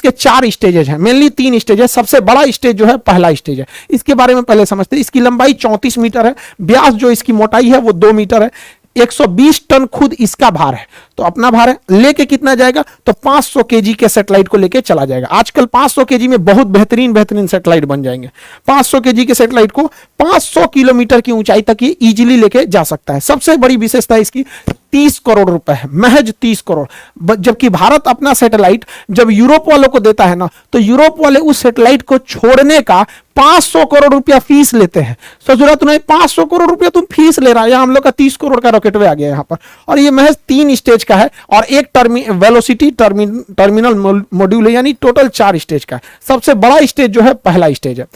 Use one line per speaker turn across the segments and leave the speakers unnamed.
इसके 4 स्टेजेज हैं, mainly 3 stage है। सबसे बड़ा स्टेज जो है पहला स्टेज है, इसके बारे में पहले समझते हैं। इसकी लंबाई 34 मीटर है, व्यास जो इसकी मोटाई है वो 2 मीटर है, 120 टन खुद इसका भार है। तो अपना भार है, लेके कितना जाएगा, तो 500 केजी के सैटेलाइट को लेके चला जाएगा। आजकल 500 केजी में बहुत बेहतरीन सैटेलाइट बन जाएंगे। 500 केजी के सैटेलाइट को 500 किलोमीटर की ऊंचाई तक ये इजीली लेके जा सकता है। सबसे बड़ी विशेषता इसकी 30 करोड़ रुपए है, महज 30 करोड़। जबकि भारत अपना सैटेलाइट जब यूरोप वालों को देता है ना, तो यूरोप वाले उस सैटेलाइट को छोड़ने का 500 करोड़ रुपया फीस लेते हैं। सोच रहा तुम्हें 500 करोड़ रुपया तुम फीस ले रहा है, हम लोग का 30 करोड़ का रॉकेट वे आ गया यहाँ पर। और ये महज 3 स्टेज का है और एक वेलोसिटी टर्मिनल मॉड्यूल है, यानी टोटल 4 स्टेज का है। सबसे बड़ा स्टेज जो है पहला स्टेज है,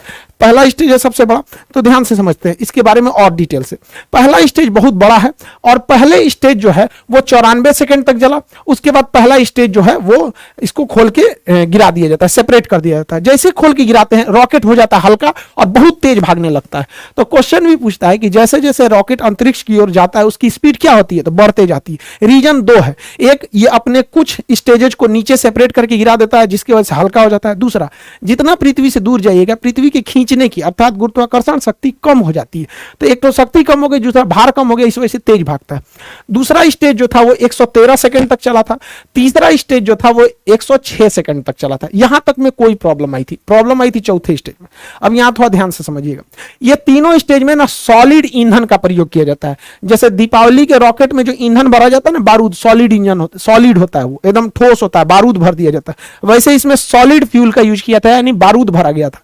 पहला स्टेज है सबसे बड़ा। तो ध्यान से समझते हैं इसके बारे में और डिटेल से। पहला स्टेज बहुत बड़ा है और पहले स्टेज जो है वो 94 सेकंड तक जला। उसके बाद पहला स्टेज जो है वो इसको खोल के गिरा दिया जाता है, सेपरेट कर दिया जाता है। जैसे खोल के गिराते हैं रॉकेट हो जाता है हल्का और बहुत तेज भागने लगता है। तो क्वेश्चन भी पूछता है कि जैसे जैसे रॉकेट अंतरिक्ष की ओर जाता है उसकी स्पीड क्या होती है, तो बढ़ते जाती है। रीजन 2 है, एक ये अपने कुछ स्टेजेज को नीचे सेपरेट करके गिरा देता है जिसकी वजह से हल्का हो जाता है। दूसरा, जितना पृथ्वी से दूर जाइएगा पृथ्वी के खींचने की अर्थात गुरुत्वाकर्षण शक्ति कम हो जाती है। तो एक तो शक्ति कम हो गई, दूसरा भार कम हो गया, इस वजह से तेज भागता है। दूसरा स्टेज जो था वो 113 सेकंड तक चला था। तीसरा स्टेज जो था वो 106 सेकंड तक चला था। यहां तक में कोई प्रॉब्लम आई थी चौथे स्टेज में। अब यहां थोड़ा ध्यान से समझिएगा, ये तीनों स्टेज में ना सॉलिड ईंधन का प्रयोग किया जाता है। जैसे दीपावली के रॉकेट में जो ईंधन भरा जाता है ना, बारूद, सॉलिड इंजन होता, सॉलिड होता है, वो एकदम ठोस होता है, बारूद भर दिया जाता है। वैसे इसमें सॉलिड फ्यूल का यूज किया था, यानी बारूद भरा गया था।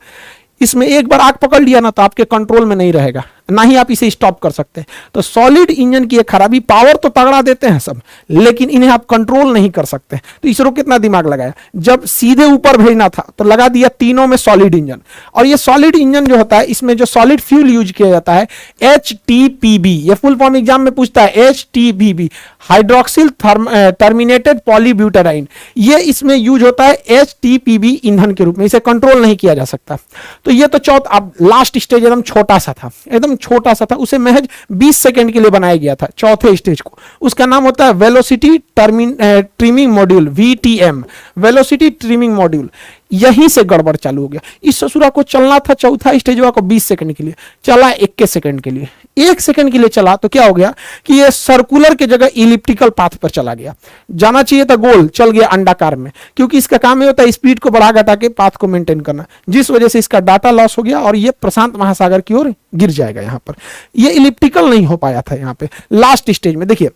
इसमें एक बार आग पकड़ लिया ना तो आपके कंट्रोल में नहीं रहेगा, ना ही आप इसे स्टॉप कर सकते हैं। तो सॉलिड इंजन की एक खराबी, पावर तो तगड़ा देते हैं सब, लेकिन इन्हें आप कंट्रोल नहीं कर सकते। तो इसरो कितना दिमाग लगाया, जब सीधे ऊपर भेजना था तो लगा दिया तीनों में सॉलिड इंजन। और ये सॉलिड इंजन जो होता है इसमें जो सॉलिड फ्यूल यूज किया जाता है HTPB, ये फुल फॉर्म एग्जाम में पूछता है, HTPB हाइड्रोक्सिल टर्मिनेटेड पॉलीब्यूटेराइन। ये इसमें यूज होता है HTPB ईंधन के रूप में, इसे कंट्रोल नहीं किया जा सकता। तो ये तो चौथा, अब लास्ट स्टेज एकदम छोटा सा था, एकदम छोटा सा था, उसे महज 20 सेकंड के लिए बनाया गया था चौथे स्टेज को। उसका नाम होता है velocity trimming module, VTM, velocity trimming module. यहीं से गड़बड़ चालू हो गया। इस ससुरा को चलना था चौथा स्टेज को 20 सेकंड के लिए, चला 21 सेकंड के लिए। 1 सेकंड के लिए चला तो क्या हो गया कि ये सर्कुलर के जगह इलिप्टिकल पाथ पर चला गया। जाना चाहिए था गोल, चल गया अंडाकार में, क्योंकि इसका काम ये होता है स्पीड को बढ़ा घटा के पाथ को मेंटेन करना, जिस वजह से इसका डाटा लॉस हो गया और ये प्रशांत महासागर की ओर गिर जाएगा। यहां पर ये इलिप्टिकल नहीं हो पाया था। यहां पे लास्ट स्टेज में देखिए,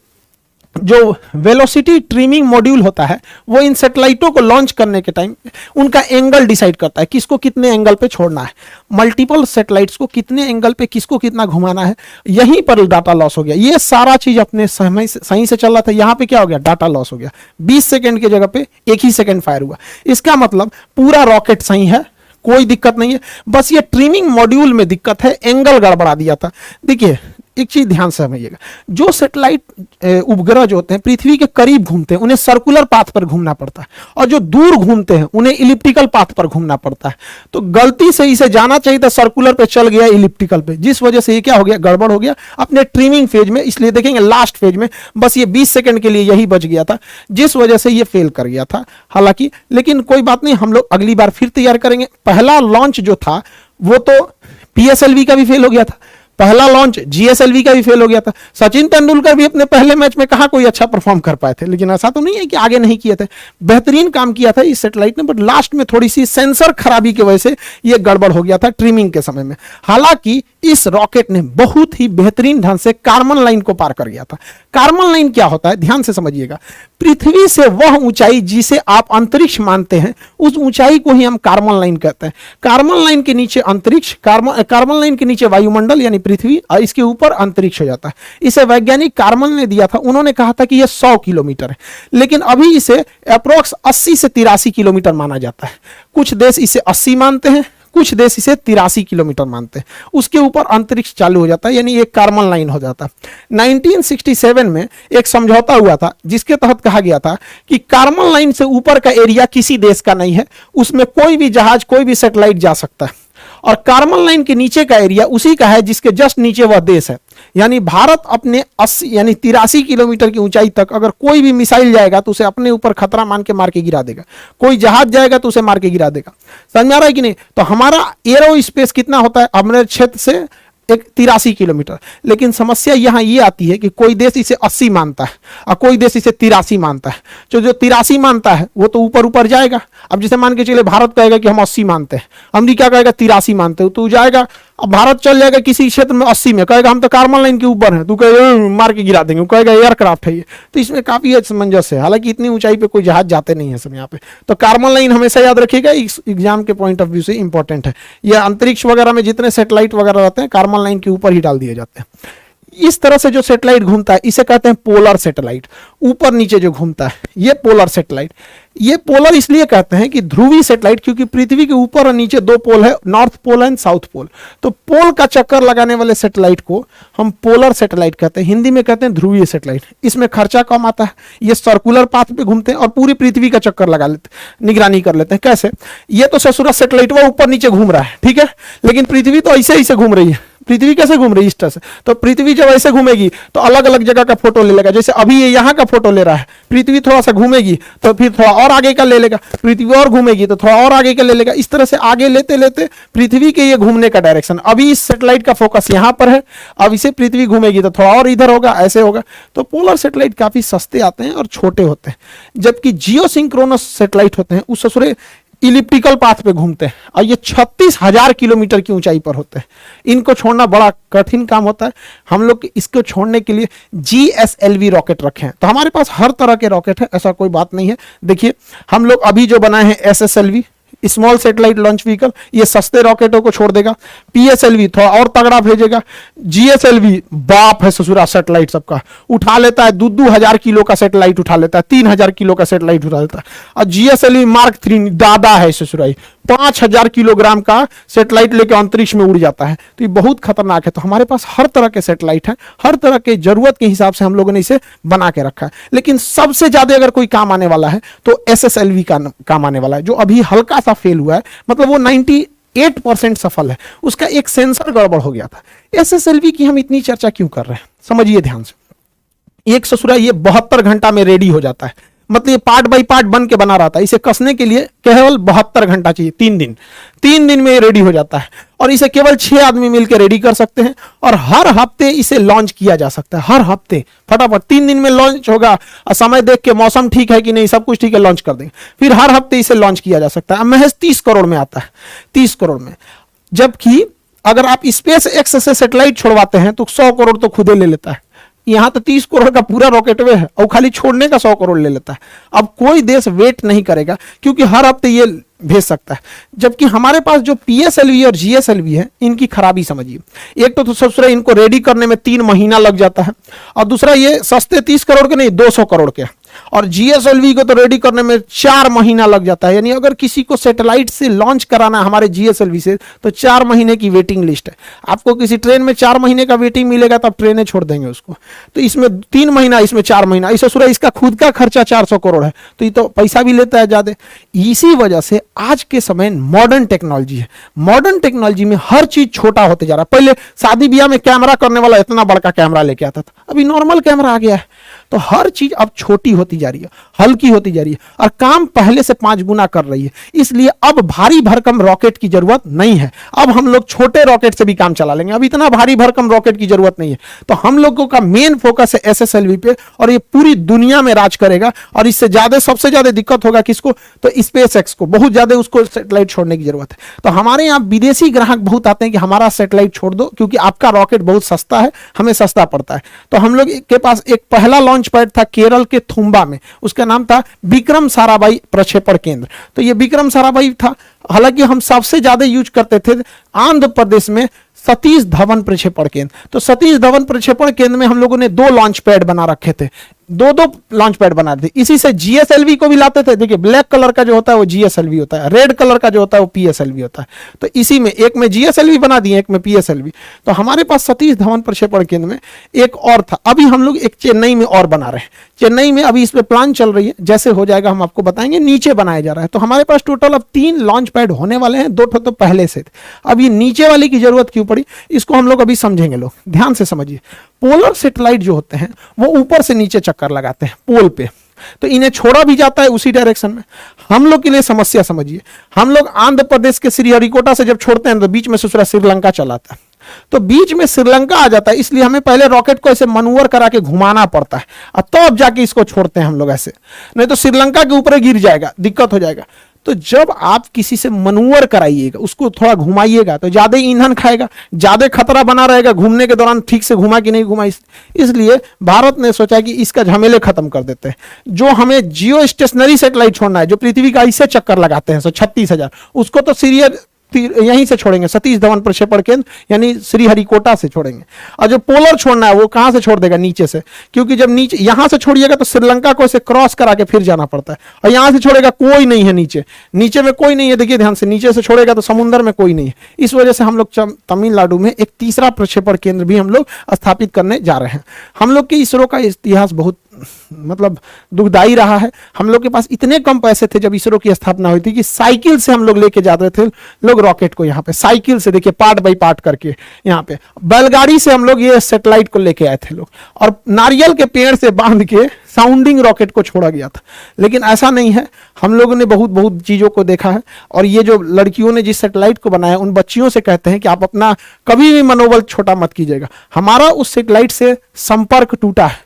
जो वेलोसिटी ट्रिमिंग मॉड्यूल होता है वो इन सैटेलाइटों को लॉन्च करने के टाइम उनका एंगल डिसाइड करता है, किसको कितने एंगल पे छोड़ना है, मल्टीपल सैटेलाइट्स को कितने एंगल पे किसको कितना घुमाना है। यहीं पर डाटा लॉस हो गया। ये सारा चीज अपने समय सही से चल रहा था, यहां पे क्या हो गया, डाटा लॉस हो गया। 20 सेकंड की जगह पे 1 ही सेकंड फायर हुआ। इसका मतलब पूरा रॉकेट सही है, कोई दिक्कत नहीं है, बस ये ट्रिमिंग मॉड्यूल में दिक्कत है, एंगल गड़बड़ा दिया था। देखिए एक चीज ध्यान से समझिएगा, जो सैटेलाइट उपग्रह जो होते हैं पृथ्वी के करीब घूमते हैं उन्हें सर्कुलर पाथ पर घूमना पड़ता है, और जो दूर घूमते हैं उन्हें इलिप्टिकल पाथ पर घूमना पड़ता है। तो गलती से इसे जाना चाहिए था सर्कुलर पे, चल गया इलिप्टिकल पे, जिस वजह से ये क्या हो गया, गड़बड़ हो गया अपने ट्रिमिंग फेज में। इसलिए देखेंगे लास्ट फेज में बस ये 20 सेकंड के लिए यही बच गया था, जिस वजह से ये फेल कर गया था। हालांकि लेकिन कोई बात नहीं, हम लोग अगली बार फिर तैयार करेंगे। पहला लॉन्च जो था वो तो PSLV का भी फेल हो गया था, पहला लॉन्च GSLV का भी फेल हो गया था। सचिन तेंदुलकर भी अपने पहले मैच में कहा कोई अच्छा परफॉर्म कर पाए थे, लेकिन ऐसा तो नहीं है कि आगे नहीं किए थे, बेहतरीन काम किया था इस सैटेलाइट ने, बट लास्ट में थोड़ी सी सेंसर खराबी की वजह से ये गड़बड़ हो गया था ट्रिमिंग के समय में। हालांकि इस रॉकेट ने बहुत ही बेहतरीन ढंग से कार्बन लाइन को पार कर गया था। कार्बन लाइन क्या होता है, ध्यान से समझिएगा। पृथ्वी से वह ऊंचाई जिसे आप अंतरिक्ष मानते हैं, उस ऊंचाई को ही हम कार्बन लाइन कहते हैं। कार्बन लाइन के नीचे अंतरिक्ष, कार्बन लाइन के नीचे वायुमंडल यानी पृथ्वी, और इसके ऊपर अंतरिक्ष हो जाता है। इसे वैज्ञानिक कार्बन ने दिया था, उन्होंने कहा था कि यह 100 किलोमीटर है, लेकिन अभी इसे अप्रोक्स 80 से 83 किलोमीटर माना जाता है। कुछ देश इसे 80 मानते हैं, कुछ देश इसे 83 किलोमीटर मानते हैं। उसके ऊपर अंतरिक्ष चालू हो जाता है, यानी एक कार्बन लाइन हो जाता है। 1967 में एक समझौता हुआ था जिसके तहत कहा गया था कि कार्बन लाइन से ऊपर का एरिया किसी देश का नहीं है, उसमें कोई भी जहाज, कोई भी सैटेलाइट जा सकता है। और कार्बन लाइन के नीचे का एरिया उसी का है जिसके जस्ट नीचे वह देश है। यानी भारत अपने 80 यानी 83 किलोमीटर की ऊंचाई तक अगर कोई भी मिसाइल जाएगा तो उसे अपने ऊपर खतरा मान के मार के गिरा देगा, कोई जहाज जाएगा तो उसे मार के गिरा देगा। समझ में आ रहा है कि नहीं? तो हमारा एरो स्पेस कितना होता है अपने क्षेत्र से? एक 83 किलोमीटर। लेकिन समस्या यहां ये आती है कि कोई देश इसे 80 मानता है और कोई देश इसे 83 मानता है। जो 83 मानता है वो तो ऊपर ऊपर जाएगा। अब जैसे मान के चले भारत कहेगा कि हम 80 मानते हैं, अमेरिका कहेगा 83 मानते हो, तो जाएगा। अब भारत चल जाएगा किसी क्षेत्र में 80 में, कहेगा हम तो कार्बन लाइन के ऊपर हैं, तू कहेगा मार के गिरा देंगे, कहेगा एयरक्राफ्ट है ये। तो इसमें काफी असमंजस है। हालांकि इतनी ऊंचाई पे कोई जहाज जाते नहीं है सब यहाँ पे। तो कार्बन लाइन हमेशा याद रखिएगा, इस एग्जाम के पॉइंट ऑफ व्यू से इंपॉर्टेंट है। यह अंतरिक्ष वगैरह में जितने सैटेलाइट वगैरह रहते हैं कार्बन लाइन के ऊपर ही डाल दिए जाते हैं। इस तरह से जो सैटेलाइट घूमता है इसे कहते हैं पोलर सैटेलाइट। ऊपर नीचे जो घूमता है ये पोलर सैटेलाइट। ये पोलर इसलिए कहते हैं कि ध्रुवीय सैटेलाइट, क्योंकि पृथ्वी के ऊपर और नीचे दो पोल है, north pole and south pole. तो पोल का चक्कर लगाने वाले सैटेलाइट को हम पोलर सैटेलाइट कहते हैं। हिंदी में कहते हैं ध्रुवीय सैटेलाइट। इसमें खर्चा कम आता है, ये सर्कुलर पाथ पे घूमते हैं और पूरी पृथ्वी का चक्कर लगा लेते हैं, निगरानी कर लेते हैं। कैसे? ये तो ससुरा सैटेलाइट वो ऊपर नीचे घूम रहा है, ठीक है, लेकिन पृथ्वी तो ऐसे ऐसे घूम रही है। पृथ्वी कैसे घूम रही है? इस तरह से। तो पृथ्वी जब ऐसे घूमेगी तो अलग अलग जगह का फोटो ले लेगा। जैसे अभी ये यहाँ का फोटो ले रहा है, पृथ्वी थोड़ा सा घूमेगी तो फिर थोड़ा और आगे का ले लेगा, पृथ्वी और घूमेगी तो थोड़ा और आगे का ले लेगा। इस तरह से आगे लेते लेते पृथ्वी के ये घूमने का डायरेक्शन, अभी इस सैटेलाइट का फोकस यहाँ पर है, अब इसे पृथ्वी घूमेगी तो थोड़ा और इधर होगा, ऐसे होगा। तो पोलर सैटेलाइट काफी सस्ते आते हैं और छोटे होते हैं, जबकि जियोसिंक्रोनस सैटेलाइट होते हैं उस ससुरे इलिप्टिकल पाथ पे घूमते हैं और ये 36,000 किलोमीटर की ऊंचाई पर होते हैं। इनको छोड़ना बड़ा कठिन काम होता है। हम लोग इसको छोड़ने के लिए GSLV रॉकेट रखे हैं। तो हमारे पास हर तरह के रॉकेट है, ऐसा कोई बात नहीं है। देखिए हम लोग अभी जो बनाए हैं SSLV, small satellite launch vehicle, ये सस्ते रॉकेटों को छोड़ देगा। PSLV थोड़ा और तगड़ा भेजेगा। GSLV बाप है ससुरा सैटेलाइट सबका, उठा लेता है 2,000 किलो का सैटेलाइट उठा लेता है, 3,000 किलो का सैटेलाइट उठा लेता है। और GSLV Mark 3 दादा है ससुराई, 5,000 किलोग्राम का सैटेलाइट लेकर अंतरिक्ष में उड़ जाता है। तो ये बहुत खतरनाक है। तो हमारे पास हर तरह के सैटेलाइट हैं, हर तरह के जरूरत के हिसाब से हम लोगों ने इसे बना के रखा है। लेकिन सबसे ज्यादा अगर कोई काम आने वाला है तो SSLV का काम आने वाला है, जो अभी हल्का सा फेल हुआ है, मतलब वो 98% सफल है। उसका एक सेंसर गड़बड़ हो गया था। SSLV की हम इतनी चर्चा क्यों कर रहे हैं, समझिए ध्यान से। एक ससुरा ये 72 घंटा में रेडी हो जाता है, मतलब ये पार्ट बाय पार्ट बन के बना रहा था। इसे कसने के लिए केवल 72 घंटा चाहिए, 3 दिन में ये रेडी हो जाता है। और इसे केवल 6 आदमी मिलकर रेडी कर सकते हैं और हर हफ्ते इसे लॉन्च किया जा सकता है। हर हफ्ते फटाफट 3 दिन में लॉन्च होगा और समय देख के मौसम ठीक है कि नहीं, सब कुछ ठीक है, लॉन्च कर देंगे। फिर हर हफ्ते इसे लॉन्च किया जा सकता है। महज 30 करोड़ में आता है, 30 करोड़ में। जबकि अगर आप स्पेस एक्स से सैटेलाइट छोड़वाते हैं तो 100 करोड़ तो खुदे ले लेता है। यहां तो 30 करोड़ का पूरा रॉकेट वे है और खाली छोड़ने का 100 करोड़ ले लेता है। अब कोई देश वेट नहीं करेगा क्योंकि हर हफ्ते ये भेज सकता है। जबकि हमारे पास जो PSLV और GSLV है, इनकी खराबी समझिए। एक तो सबसे इनको रेडी करने में 3 महीना लग जाता है और दूसरा ये सस्ते 30 करोड़ के नहीं 200 करोड़ के, और GSLV को तो रेडी करने में 4 महीना लग जाता है। यानी अगर किसी को सैटेलाइट से लॉन्च कराना है हमारे GSLV से तो 4 महीने की वेटिंग लिस्ट है। आपको किसी ट्रेन में 4 महीने का वेटिंग मिलेगा तब ट्रेनें छोड़ देंगे उसको। तो इसमें 3 महीना, इसमें 4 महीना। इस ससुरा इसका खुद का खर्चा 400 करोड़ है, तो ये तो पैसा भी लेता है ज्यादा। इसी वजह से आज के समय मॉडर्न टेक्नोलॉजी है। मॉडर्न टेक्नोलॉजी में हर चीज छोटा होते जा रहा है। पहले शादी ब्याह में कैमरा करने वाला इतना बड़का कैमरा लेके आता था, अभी नॉर्मल कैमरा आ गया है। तो हर चीज अब छोटी होती जा रही है, हल्की होती जा रही है और काम पहले से 5 गुना कर रही है। इसलिए अब भारी भरकम रॉकेट की जरूरत नहीं है। अब हम लोग छोटे रॉकेट से भी काम चला लेंगे। अब इतना भारी भरकम रॉकेट की जरूरत नहीं है। तो हम लोगों का मेन फोकस है SSLV पे और ये पूरी दुनिया में राज करेगा। और इससे ज्यादा, सबसे ज्यादा दिक्कत होगा किसको, तो SpaceX को। बहुत ज्यादा उसको सैटेलाइट छोड़ने की जरूरत है। तो हमारे यहाँ विदेशी ग्राहक बहुत आते हैं कि हमारा सैटेलाइट छोड़ दो क्योंकि आपका रॉकेट बहुत सस्ता है, हमें सस्ता पड़ता है। तो हम लोग के पास एक पहला लॉन्च पैड था केरल के थुम्बा में, उसका नाम था विक्रम साराभाई प्रक्षेपण केंद्र। तो ये विक्रम साराभाई था। हालांकि हम सबसे ज्यादा यूज करते थे आंध्र प्रदेश में सतीश धवन प्रक्षेपण केंद्र। तो सतीश धवन प्रक्षेपण केंद्र में हम लोगों ने 2 लॉन्च पैड बना रखे थे, दो दो लॉन्च पैड बना थे, इसी से जीएसएलवी को भी लाते थे। देखिए ब्लैक कलर का जो होता है वो जीएसएलवी होता है, रेड कलर का जो होता है वो पीएसएलवी होता है। तो इसी में एक में जीएसएलवी बना दिए, एक में पीएसएलवी। तो हमारे पास सतीश धवन प्रक्षेपण केंद्र में एक और था, अभी हम लोग एक चेन्नई में और बना रहे हैं। चेन्नई में अभी इस पे प्लान चल रही है, जैसे हो जाएगा हम आपको बताएंगे। नीचे बनाया जा रहा है। तो हमारे पास टोटल अब 3 लॉन्च पैड होने वाले हैं, 2 तो पहले से थे। अब ये नीचे वाले की जरूरत क्यों पड़ी, इसको हम लोग अभी समझेंगे। लोग ध्यान से समझिए, पोलर सैटेलाइट जो होते हैं वो ऊपर से नीचे चक्कर लगाते हैं पोल पे, तो इन्हें छोड़ा भी जाता है उसी डायरेक्शन में। हम लोग के लिए समस्या समझिए, हम लोग आंध्र प्रदेश के श्रीहरिकोटा से जब छोड़ते हैं तो बीच में दूसरा श्रीलंका चलाता है, तो बीच में श्रीलंका आ जाता है, इसलिए हमें पहले रॉकेट को ऐसे मनूवर करा के घुमाना पड़ता है और तब जाके इसको छोड़ते हैं हम लोग ऐसे, नहीं तो श्रीलंका के ऊपर गिर जाएगा, दिक्कत हो जाएगा। तो जब आप किसी से मनूवर कराइएगा, उसको थोड़ा घुमाइएगा, तो ज्यादा ईंधन खाएगा, ज्यादा खतरा बना रहेगा घूमने के दौरान, ठीक से घुमा कि नहीं घुमा। इसलिए भारत ने सोचा कि इसका झमेले खत्म कर देते हैं। जो हमें जियो स्टेशनरी सैटेलाइट छोड़ना है, जो पृथ्वी का ऐसे चक्कर लगाते हैं 36,000, उसको तो सीरियल यहीं से छोड़ेंगे, सतीश धवन प्रक्षेपण केंद्र यानी श्रीहरिकोटा से छोड़ेंगे। और जो पोलर छोड़ना है वो कहां से छोड़ देगा, नीचे से, क्योंकि जब नीचे यहां से छोड़िएगा तो श्रीलंका को ऐसे क्रॉस करा के फिर जाना पड़ता है, और यहां से छोड़ेगा कोई नहीं है नीचे, नीचे में कोई नहीं है। देखिए ध्यान से, नीचे से छोड़ेगा तो समुद्र में कोई नहीं है। इस वजह से हम लोग तमिलनाडु में एक तीसरा प्रक्षेपण केंद्र भी हम लोग स्थापित करने जा रहे हैं। हम लोग के इसरो का इतिहास बहुत मतलब दुखदाई रहा है। हम लोग के पास इतने कम पैसे थे जब इसरो की स्थापना हुई थी कि साइकिल से हम लोग लेके जाते थे लोग रॉकेट को, यहाँ पे साइकिल से, देखिए पार्ट बाई पार्ट करके, यहाँ पे बैलगाड़ी से हम लोग ये सैटेलाइट को लेके आए थे लोग, और नारियल के पेड़ से बांध के साउंडिंग रॉकेट को छोड़ा गया था। लेकिन ऐसा नहीं है, हम लोगों ने बहुत बहुत चीजों को देखा है। और ये जो लड़कियों ने जिस सैटेलाइट को बनाया, उन बच्चियों से कहते हैं कि आप अपना कभी भी मनोबल छोटा मत कीजिएगा। हमारा उस सैटेलाइट से संपर्क टूटा है,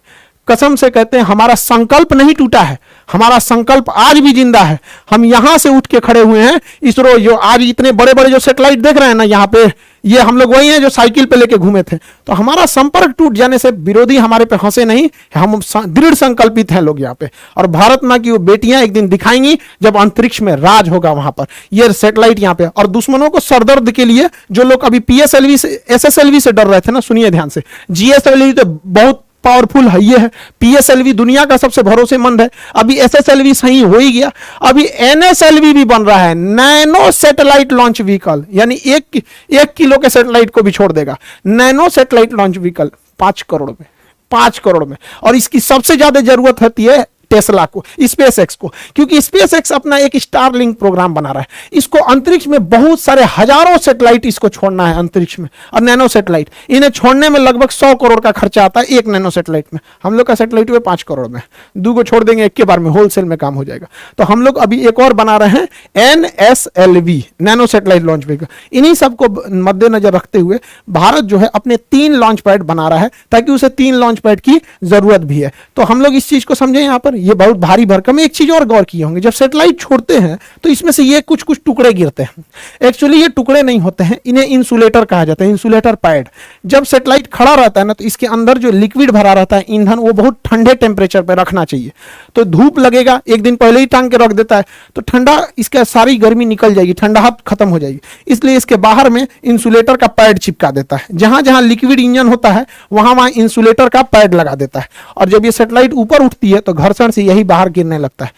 कसम से कहते हैं, हमारा संकल्प नहीं टूटा है, हमारा संकल्प आज भी जिंदा है। हम यहां से उठ के खड़े हुए हैं। इसरो जो आज इतने बड़े बड़े जो सैटेलाइट देख रहे हैं ना यहाँ पे, ये हम लोग वही हैं जो साइकिल पे लेके घूमे थे। तो हमारा संपर्क टूट जाने से विरोधी हमारे पे हंसे नहीं, हम दृढ़ संकल्पित हैं लोग यहाँ पे। और भारत माँ की वो बेटियां एक दिन दिखाएंगी जब अंतरिक्ष में राज होगा वहां पर, ये सैटेलाइट यहाँ पे। और दुश्मनों को सरदर्द के लिए जो लोग अभी पीएसएलवी से एसएसएलवी से डर रहे थे ना, सुनिए ध्यान से, जीएसएलवी तो बहुत पावरफुल है, ये है पीएसएलवी दुनिया का सबसे भरोसेमंद है। अभी एसएसएलवी सही हो ही गया, अभी एनएसएलवी भी बन रहा है, नैनो सैटेलाइट लॉन्च व्हीकल, यानी 1 किलो के सैटेलाइट को भी छोड़ देगा। Nano satellite launch vehicle 5 crore में, 5 करोड़ में। और इसकी सबसे ज्यादा जरूरत होती है टेस्ला को, स्पेसएक्स को, क्योंकि स्पेसएक्स अपना एक स्टारलिंक प्रोग्राम बना रहा है। इसको अंतरिक्ष में बहुत सारे हजारों सैटेलाइट इसको छोड़ना है अंतरिक्ष में, और नैनो सैटेलाइट इन्हें छोड़ने में लगभग 100 करोड़ का खर्चा आता है एक नैनो सैटेलाइट में। हम लोग का सैटेलाइट हुए 5 करोड़ में, 2 को छोड़ देंगे एक के बार में, होलसेल में काम हो जाएगा। तो हम लोग अभी एक और बना रहे हैं एनएसएलवी, नैनो सैटेलाइट लॉन्च व्हीकल। इन्हीं सबको मद्देनजर रखते हुए भारत जो है अपने 3 लॉन्च पैड बना रहा है, ताकि उसे 3 लॉन्च पैड की जरूरत भी है। तो हम लोग इस चीज को समझे, यहाँ पर ये बहुत भारी भरकम। एक चीज और गौर किए होंगे, जब सैटेलाइट छोड़ते हैं तो इसमें से ये कुछ कुछ टुकड़े गिरते हैं। एक्चुअली ये टुकड़े नहीं होते हैं, इन्हें इंसुलेटर कहा जाता है, इंसुलेटर पैड। जब सैटेलाइट खड़ा रहता है ना, तो इसके अंदर जो लिक्विड भरा रहता है ईंधन, वो बहुत ठंडे टेम्परेचर पर रखना चाहिए। तो धूप लगेगा, एक दिन पहले ही टांग के रख देता है, तो ठंडा, इसका सारी गर्मी निकल जाएगी, ठंडाहट खत्म हो जाएगी। इसलिए इसके बाहर में इंसुलेटर का पैड चिपका देता है, जहां जहां लिक्विड इंजन होता है वहां वहां इंसुलेटर का पैड लगा देता है। और जब ये सैटेलाइट ऊपर उठती है तो घर्षण से यही बाहर गिरने लगता है।